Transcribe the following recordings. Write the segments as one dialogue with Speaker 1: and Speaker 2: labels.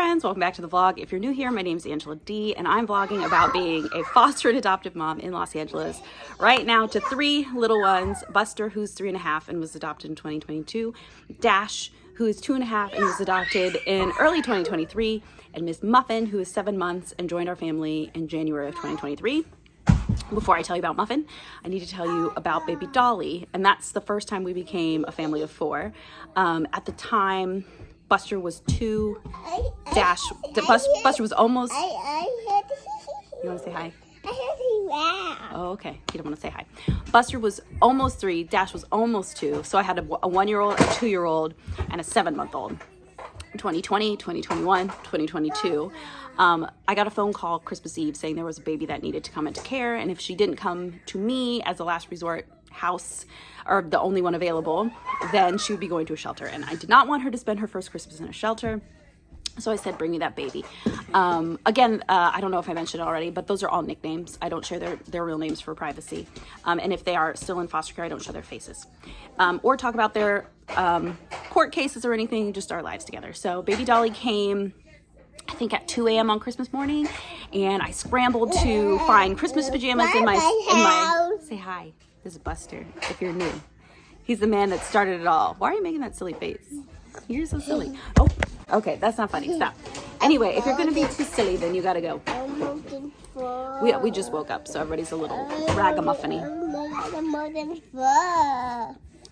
Speaker 1: friends, welcome back to the vlog. If you're new here, my name is Angela D, and I'm vlogging about being a foster and adoptive mom in Los Angeles right now to 3 little ones: Buster, who's 3.5 and was adopted in 2022, Dash, who is 2.5 and was adopted in early 2023, and Miss Muffin, who is 7 months and joined our family in January of 2023. Before I tell you about Muffin, I need to tell you about baby Dolly, and that's the first time we became a family of 4. At the time, Buster was 2, Buster was almost... You want to say hi? Oh, okay. You don't want to say hi. Buster was almost 3, Dash was almost 2, so I had a 1-year-old, a 2-year-old, and a 7-month-old. 2020, 2021, 2022. I got a phone call Christmas Eve saying there was a baby that needed to come into care, and if she didn't come to me as a last resort house, or the only one available, then she would be going to a shelter. And I did not want her to spend her first Christmas in a shelter, so I said, bring me that baby. Again, I don't know if I mentioned it already, but those are all nicknames. I don't share their real names for privacy. And if they are still in foster care, I don't show their faces. Or talk about their court cases or anything, just our lives together. So baby Dolly came, I think, at 2 a.m. on Christmas morning, and I scrambled to find Christmas pajamas in my say hi. This is Buster, if you're new. He's the man that started it all. Why are you making that silly face? You're so silly. Oh, okay, that's not funny. Stop. Anyway, if you're going to be too silly, then you got to go. We just woke up, so everybody's a little ragamuffin-y.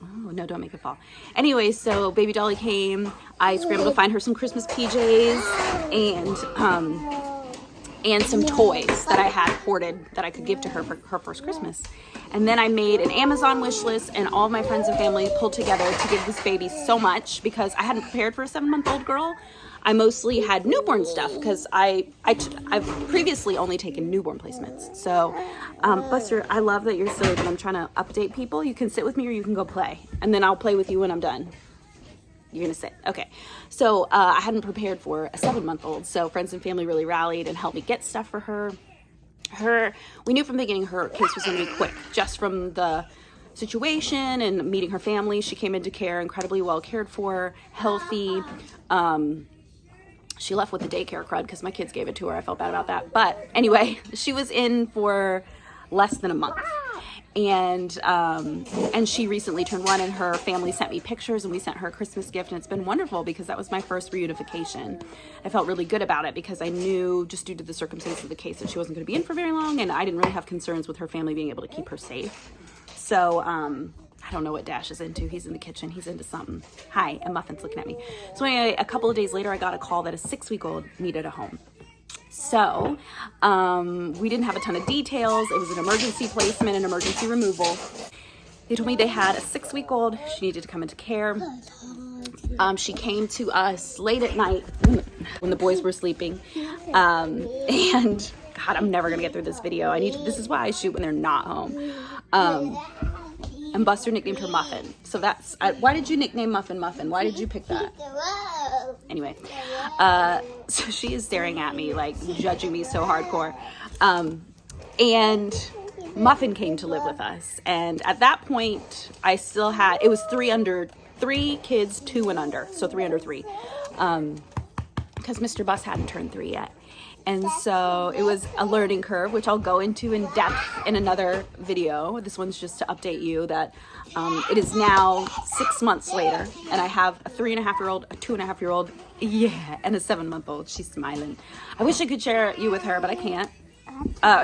Speaker 1: Oh, no, don't make it fall. Anyway, so baby Dolly came. I scrambled to find her some Christmas PJs and some toys that I had hoarded that I could give to her for her first Christmas. And then I made an Amazon wish list, and all of my friends and family pulled together to give this baby so much because I hadn't prepared for a 7-month-old girl. I mostly had newborn stuff because I've previously only taken newborn placements. So, Buster, I love that you're silly, but I'm trying to update people. You can sit with me or you can go play, and then I'll play with you when I'm done. You're gonna sit. Okay. So I hadn't prepared for a 7-month-old, so friends and family really rallied and helped me get stuff for her. We knew from the beginning her case was gonna be quick, just from the situation and meeting her family. She came into care incredibly well cared for, healthy. She left with the daycare crud because my kids gave it to her. I felt bad about that. But anyway, she was in for less than a month. And she recently turned 1, and her family sent me pictures, and we sent her a Christmas gift, and it's been wonderful because that was my first reunification. I felt really good about it because I knew, just due to the circumstances of the case, that she wasn't going to be in for very long, and I didn't really have concerns with her family being able to keep her safe. So I don't know what Dash is into. He's in the kitchen. He's into something. Hi, and Muffin's looking at me. So anyway, a couple of days later, I got a call that a 6-week-old needed a home. So we didn't have a ton of details. It was an emergency placement and emergency removal. They told me they had a 6-week-old. She needed to come into care. She came to us late at night when the boys were sleeping. And God, I'm never gonna get through this video. This is why I shoot when they're not home. And Buster nicknamed her Muffin. So that's, why did you nickname Muffin Muffin? Why did you pick that? Anyway, so she is staring at me, like judging me so hardcore. And Muffin came to live with us. And at that point, I still had, it was 3 kids, 2 and under. So 3 under 3. Because Mr. Bus hadn't turned 3 yet. And so it was a learning curve, which I'll go into in depth in another video. This one's just to update you that it is now 6 months later, and I have a 3.5-year-old, a 2.5-year-old, yeah, and a 7-month-old. She's smiling. I wish I could share you with her, but I can't.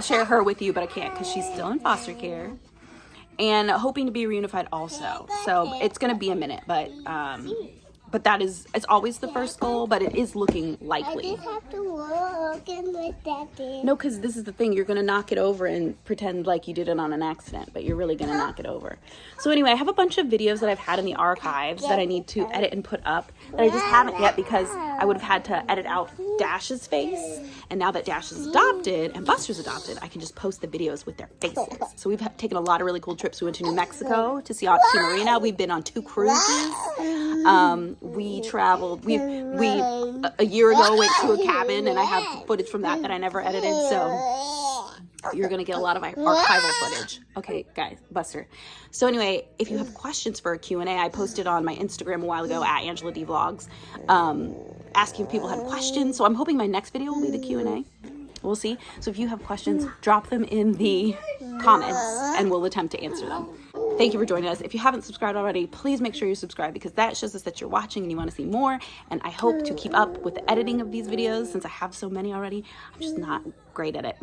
Speaker 1: Share her with you, but I can't because she's still in foster care and hoping to be reunified also. So it's going to be a minute, but that is, it's always the first goal, but it is looking likely.
Speaker 2: I just have to walk and let that in.
Speaker 1: No, because this is the thing. You're going to knock it over and pretend like you did it on an accident, but you're really going to knock it over. So anyway, I have a bunch of videos that I've had in the archives that I need to edit and put up that I just haven't yet because I would have had to edit out Dash's face. And now that Dash is adopted and Buster's adopted, I can just post the videos with their faces. So we've taken a lot of really cool trips. We went to New Mexico to see Auntie Marina. We've been on 2 cruises. We traveled, we a year ago went to a cabin, and I have footage from that I never edited, so You're going to get a lot of archival footage. Okay, guys, Buster. So anyway, if you have questions for a Q&A, I posted on my Instagram a while ago at angeladeevlogs, asking if people had questions. So I'm hoping my next video will be the Q&A. We'll see. So if you have questions, drop them in the comments and we'll attempt to answer them. Thank you for joining us. If you haven't subscribed already, please make sure you subscribe because that shows us that you're watching and you want to see more. And I hope to keep up with the editing of these videos since I have so many already. I'm just not great at it.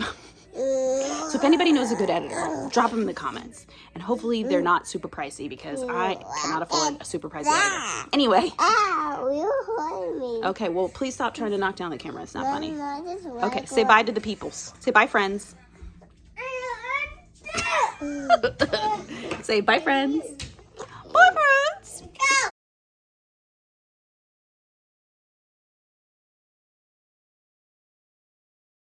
Speaker 1: So if anybody knows a good editor, drop them in the comments. And hopefully they're not super pricey because I cannot afford a super pricey editor. Anyway.
Speaker 2: You're hurting me.
Speaker 1: Okay, well, please stop trying to knock down the camera. It's not funny.
Speaker 2: No,
Speaker 1: Okay, say bye to the peoples. Say bye, friends. Say bye, friends. Bye, friends.